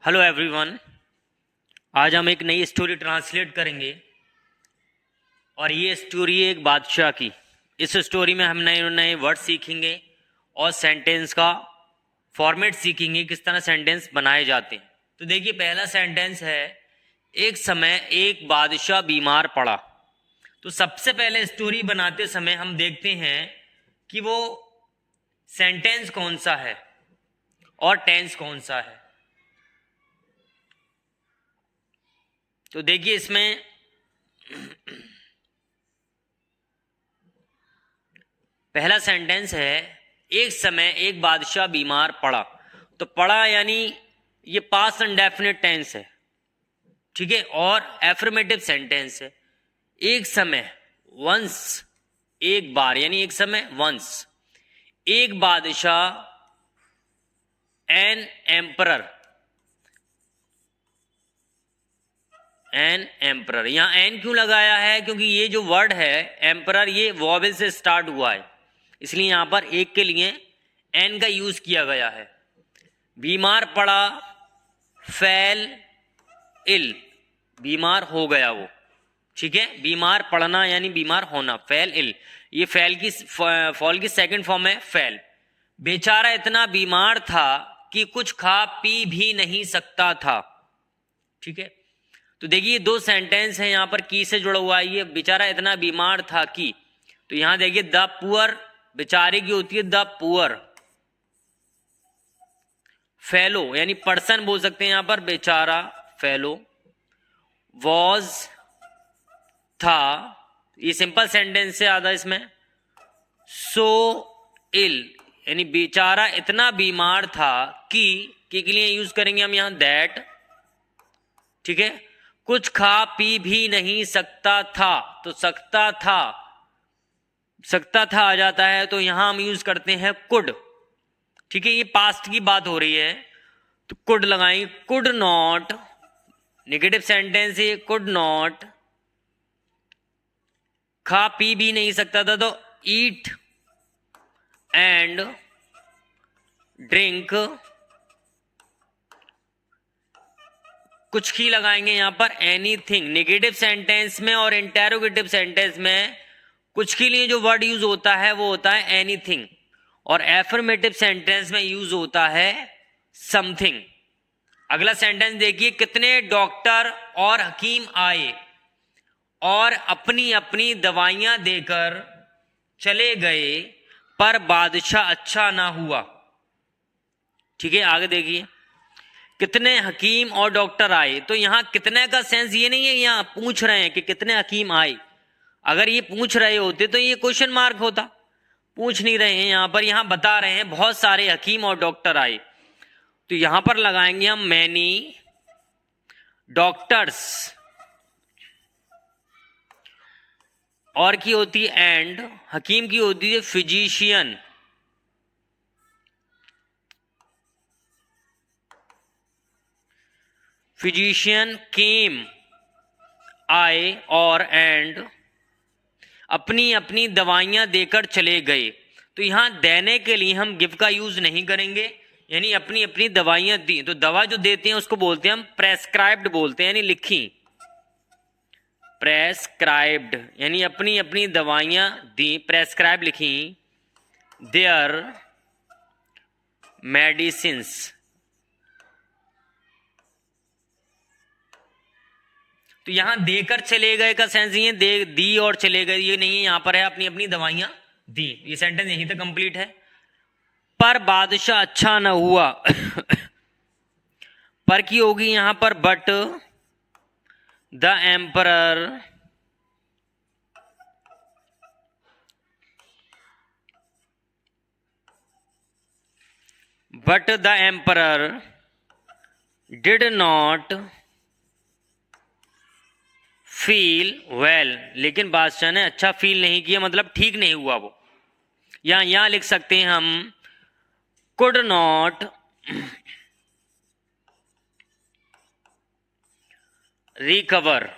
Hello everyone. आज हम एक नई स्टोरी ट्रांसलेट करेंगे और ये स्टोरी है एक बादशाह की। इस स्टोरी में हम नए नए वर्ड सीखेंगे और सेंटेंस का फॉर्मेट सीखेंगे, किस तरह सेंटेंस बनाए जाते हैं। तो देखिए, पहला सेंटेंस है, एक समय एक बादशाह बीमार पड़ा। तो सबसे पहले स्टोरी बनाते समय हम देखते हैं कि वो सेंटेंस कौन सा है और टेंस कौन सा है। तो देखिए, इसमें पहला सेंटेंस है, एक समय एक बादशाह बीमार पड़ा। तो पड़ा यानी ये पास्ट इंडेफिनिट टेंस है, ठीक है, और एफर्मेटिव सेंटेंस है। एक समय, वंस, एक बार, यानी एक समय वंस, एक बादशाह, एन एम्परर, एन एम्परर। यहां एन क्यों लगाया है? क्योंकि ये जो वर्ड है एम्परर, ये वॉवेल से स्टार्ट हुआ है, इसलिए यहां पर एक के लिए एन का यूज किया गया है। बीमार पड़ा, फेल इल, बीमार हो गया वो, ठीक है। बीमार पड़ना यानी बीमार होना, फेल इल। ये फॉल की सेकंड फॉर्म है फेल। बेचारा इतना बीमार था कि कुछ खा पी भी नहीं सकता था, ठीक है। तो देखिए, दो सेंटेंस है यहां पर, की से जुड़ा हुआ है। ये बेचारा इतना बीमार था कि, तो यहां देखिए द पुअर, बेचारे की होती है द पुअर। फेलो यानी पर्सन बोल सकते हैं यहां पर, बेचारा फेलो। वॉज, था, ये सिंपल सेंटेंस से आता है इसमें। सो इल यानी बेचारा इतना बीमार था कि, के लिए यूज करेंगे हम यहां दैट, ठीक है। कुछ खा पी भी नहीं सकता था, तो सकता था, सकता था आ जाता है, तो यहां हम यूज करते हैं कुड, ठीक है। ये पास्ट की बात हो रही है तो कुड लगाएंगे। कुड नॉट, नेगेटिव सेंटेंस है, कुड नॉट। खा पी भी नहीं सकता था, तो ईट एंड ड्रिंक। कुछ की लगाएंगे यहां पर एनीथिंग। नेगेटिव सेंटेंस में और इंटेरोगेटिव सेंटेंस में कुछ के लिए जो वर्ड यूज होता है वो होता है एनीथिंग, और एफर्मेटिव सेंटेंस में यूज होता है समथिंग। अगला सेंटेंस देखिए, कितने डॉक्टर और हकीम आए और अपनी अपनी दवाइयां देकर चले गए, पर बादशाह अच्छा ना हुआ, ठीक है। आगे देखिए, कितने हकीम और डॉक्टर आए। तो यहां कितने का सेंस ये नहीं है, यहां पूछ रहे हैं कि कितने हकीम आए। अगर ये पूछ रहे होते तो ये क्वेश्चन मार्क होता, पूछ नहीं रहे हैं यहां पर, यहां बता रहे हैं बहुत सारे हकीम और डॉक्टर आए। तो यहां पर लगाएंगे हम मैनी डॉक्टर्स, और की होती है एंड, हकीम की होती है फिजिशियन। फिजिशियन केम, आए, और एंड अपनी अपनी दवाइयां देकर चले गए। तो यहां देने के लिए हम गिव का यूज नहीं करेंगे, यानी अपनी अपनी दवाइयां दी। तो दवा जो देते हैं उसको बोलते हैं हम प्रेस्क्राइब्ड बोलते हैं, यानी लिखी, प्रेस्क्राइब्ड यानी अपनी अपनी दवाइयां दी, प्रेस्क्राइब लिखी, देयर मेडिसिन्स। तो यहां देकर चले गए का सेंस ये दे दी और चले गए ये नहीं है, यहां पर है अपनी अपनी दवाइयां दी। ये सेंटेंस यहीं तक कंप्लीट है। पर बादशाह अच्छा न हुआ पर की होगी यहां पर but the emperor did not feel well, लेकिन बादशाह ने अच्छा फील नहीं किया, मतलब ठीक नहीं हुआ वो। यहां लिख सकते हैं हम कुड नॉट रिकवर,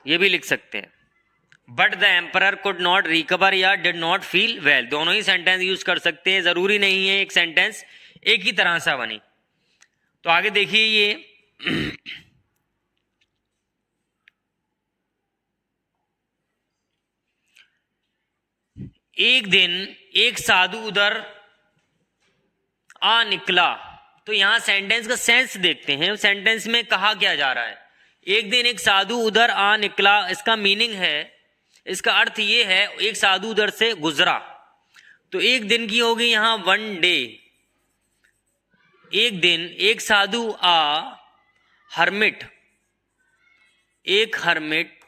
ये भी लिख सकते हैं। But the emperor could not recover या डिड नॉट फील वेल, दोनों ही सेंटेंस यूज कर सकते हैं, जरूरी नहीं है एक सेंटेंस एक ही तरह सा बने। तो आगे देखिए ये एक दिन एक साधु उधर आ निकला। तो यहां सेंटेंस का सेंस देखते हैं, सेंटेंस में कहा क्या जा रहा है। एक दिन एक साधु उधर आ निकला, इसका मीनिंग है, इसका अर्थ ये है एक साधु उधर से गुजरा। तो एक दिन की होगी यहां वन डे। एक दिन एक साधु आ, हर्मिट, एक हर्मिट,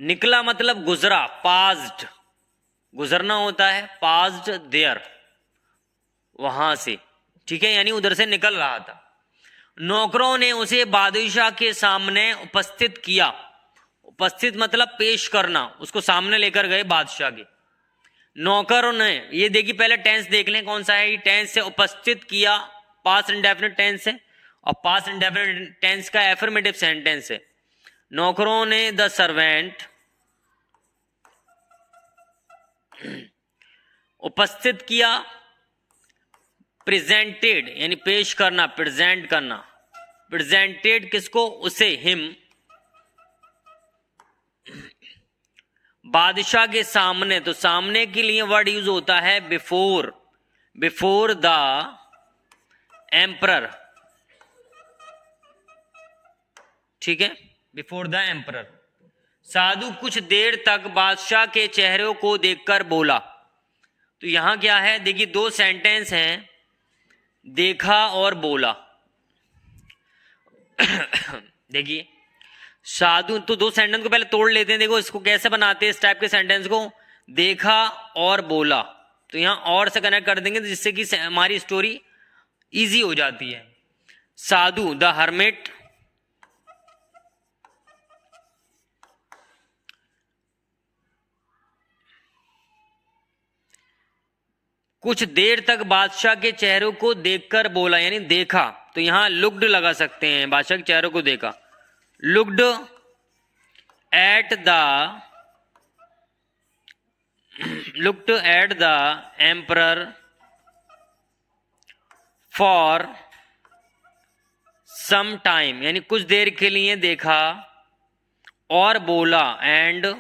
निकला मतलब गुजरा, पास्ड, गुजरना होता है, पास्ड देयर, वहां से, ठीक है, यानी उधर से निकल रहा था। नौकरों ने उसे बादशाह के सामने उपस्थित किया। उपस्थित मतलब पेश करना, उसको सामने लेकर गए बादशाह के। नौकरों ने, ये देखिए पहले टेंस देख लें कौन सा है, ये टेंस से उपस्थित किया, पास्ट इंडेफिनिट टेंस है, और पास्ट इंडेफिनिट टेंस का एफर्मेटिव सेंटेंस है। नौकरों ने, द सर्वेंट, उपस्थित किया, प्रेजेंटेड यानी पेश करना, प्रेजेंट करना, प्रेजेंटेड किसको, उसे, हिम, बादशाह के सामने। तो सामने के लिए वर्ड यूज होता है बिफोर, बिफोर द एम्परर, ठीक है, बिफोर द एम्परर। साधु कुछ देर तक बादशाह के चेहरे को देखकर बोला। तो यहां क्या है, देखिए दो सेंटेंस हैं, देखा और बोला। देखिए साधु, तो दो सेंटेंस को पहले तोड़ लेते हैं, देखो इसको कैसे बनाते हैं इस टाइप के सेंटेंस को, देखा और बोला। तो यहां और से कनेक्ट कर देंगे जिससे कि हमारी स्टोरी इजी हो जाती है। साधु, द हर्मिट, कुछ देर तक बादशाह के चेहरों को देखकर बोला, यानी देखा। तो यहां लुक्ड लगा सकते हैं, बादशाह के चेहरों को देखा। Looked at the, looked at the emperor for some time, यानी कुछ देर के लिए देखा और बोला, एंड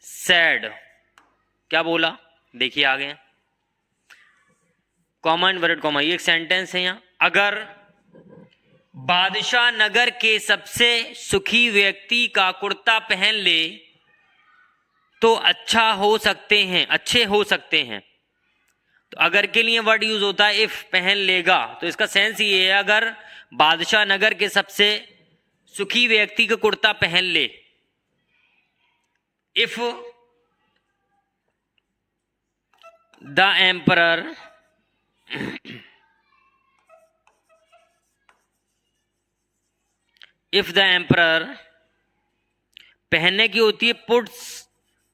सैड, क्या बोला, देखिए आगे कॉमा इनवर्टेड कॉमा, ये एक सेंटेंस है यहां। अगर बादशाह नगर के सबसे सुखी व्यक्ति का कुर्ता पहन ले तो अच्छा हो सकते हैं, अच्छे हो सकते हैं। तो अगर के लिए वर्ड यूज होता है इफ, पहन लेगा। तो इसका सेंस ये है, अगर बादशाह नगर के सबसे सुखी व्यक्ति का कुर्ता पहन ले, if the emperor if the emperor, पहनने की होती है पुट्स,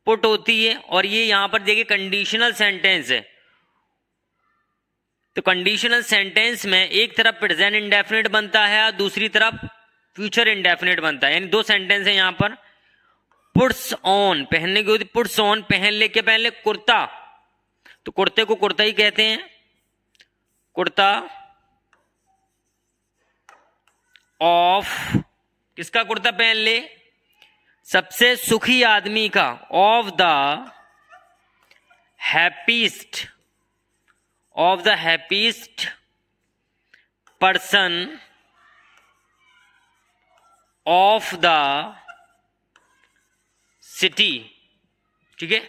पुट होती है, और ये यहां पर देखिए कंडीशनल सेंटेंस है। तो कंडीशनल सेंटेंस में एक तरफ प्रेजेंट इंडेफिनिट बनता है और दूसरी तरफ फ्यूचर इंडेफिनिट बनता है, यानी दो सेंटेंस है यहां पर। पुट्स ऑन, पहनने की होती, पुट्स ऑन, पहन ले, क्या पहन ले, कुर्ता। तो कुर्ते को कुर्ता ही कहते हैं, कुर्ता ऑफ, किसका कुर्ता पहन ले, सबसे सुखी आदमी का, of the happiest, of the happiest person of the city, ठीक है।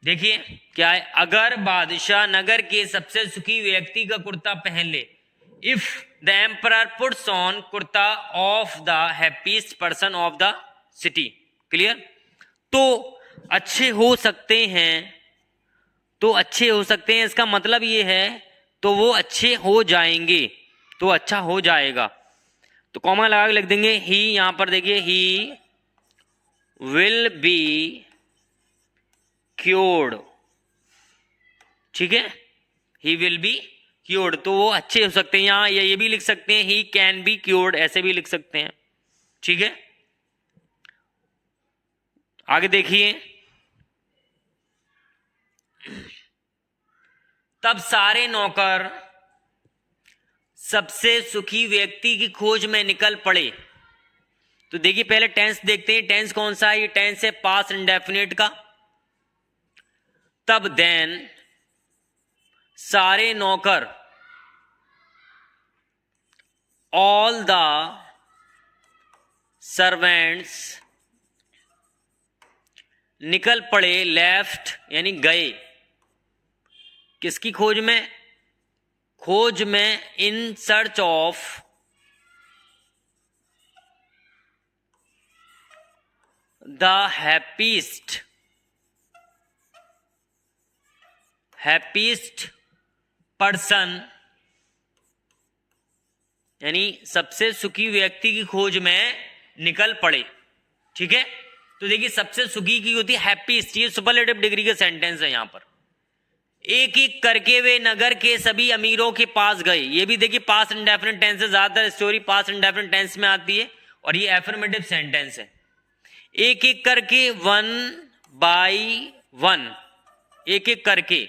देखिए क्या है, अगर बादशाह नगर के सबसे सुखी व्यक्ति का कुर्ता पहन ले, if the emperor puts on kurta of the happiest person of the city, clear. तो अच्छे हो सकते हैं, तो अच्छे हो सकते हैं, इसका मतलब ये है तो वो अच्छे हो जाएंगे, तो अच्छा हो जाएगा। तो कॉमा लगा के लिख देंगे ही, यहां पर देखिए ही विल बी क्योर्ड, ठीक है, ही विल बी क्योर्ड, तो वो अच्छे हो सकते हैं। यहां या ये भी लिख सकते हैं ही कैन बी क्योर्ड, ऐसे भी लिख सकते हैं, ठीक है। आगे देखिए, तब सारे नौकर सबसे सुखी व्यक्ति की खोज में निकल पड़े। तो देखिए पहले टेंस देखते हैं, टेंस कौन सा है? ये टेंस है पास्ट इंडेफिनिट का। तब देन सारे नौकर, ऑल द सर्वेंट्स, निकल पड़े, लेफ्ट यानी गए, किसकी खोज में? खोज में, in search of the happiest person, यानी सबसे सुखी व्यक्ति की खोज में निकल पड़े। ठीक है, तो देखिए सबसे सुखी की होती है हैप्पीस्ट, ये सुपरलेटिव डिग्री का सेंटेंस है। यहां पर एक एक करके वे नगर के सभी अमीरों के पास गए। ये भी देखिए पास्ट इंडेफिनिट टेंस से, ज्यादातर स्टोरी पास्ट इंडेफिनिट टेंस में आती है और ये एफर्मेटिव सेंटेंस है। एक एक करके, वन बाई वन, एक एक करके।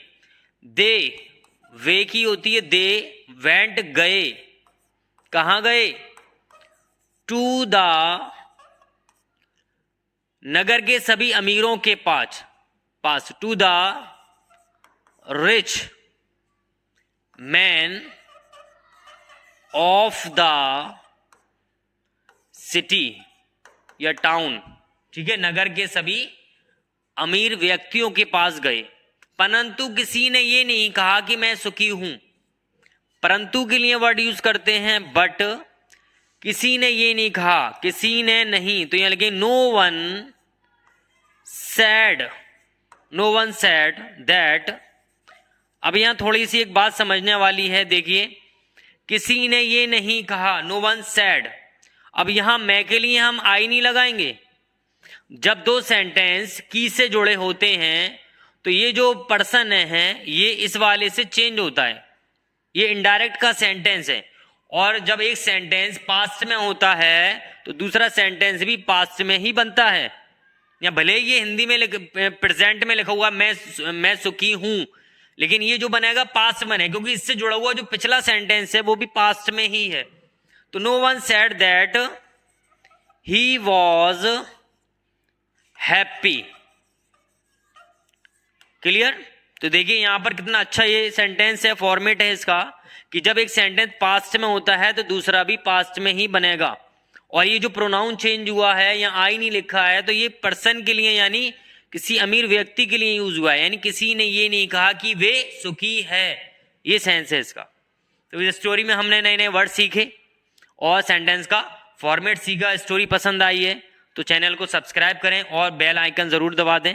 दे, वे की होती है दे, वेंट गए, कहां गए? टू द, नगर के सभी अमीरों के पास, to the rich man of the city या टाउन। ठीक है, नगर के सभी अमीर व्यक्तियों के पास गए। परंतु किसी ने ये नहीं कहा कि मैं सुखी हूं। परंतु के लिए वर्ड यूज करते हैं बट। किसी ने ये नहीं कहा, किसी ने नहीं, तो यहां लगे नो वन सेड दैट। अब यहां थोड़ी सी एक बात समझने वाली है, देखिए किसी ने ये नहीं कहा, नो वन सेड। अब यहां मैं के लिए हम आई नहीं लगाएंगे। जब दो सेंटेंस की से जुड़े होते हैं तो ये जो पर्सन है ये इस वाले से चेंज होता है, ये इनडायरेक्ट का सेंटेंस है। और जब एक सेंटेंस पास्ट में होता है तो दूसरा सेंटेंस भी पास्ट में ही बनता है। या भले ही ये हिंदी में प्रेजेंट में लिखा हुआ मैं सुखी हूं, लेकिन ये जो बनेगा पास्ट में है, क्योंकि इससे जुड़ा हुआ जो पिछला सेंटेंस है वो भी पास्ट में ही है। तो no one said that he was happy. Clear? तो देखिए यहां पर कितना अच्छा ये सेंटेंस है, फॉर्मेट है इसका, कि जब एक सेंटेंस पास्ट में होता है तो दूसरा भी पास्ट में ही बनेगा। और ये जो प्रोनाउन चेंज हुआ है, यहाँ आई नहीं लिखा है, तो ये पर्सन के लिए यानी किसी अमीर व्यक्ति के लिए यूज हुआ है, यानी किसी ने ये नहीं कहा कि वे सुखी है। ये सेंस है इसका। तो इस स्टोरी में हमने नए नए वर्ड सीखे और सेंटेंस का फॉर्मेट सीखा। स्टोरी पसंद आई है तो चैनल को सब्सक्राइब करें और बेल आइकन जरूर दबा दें।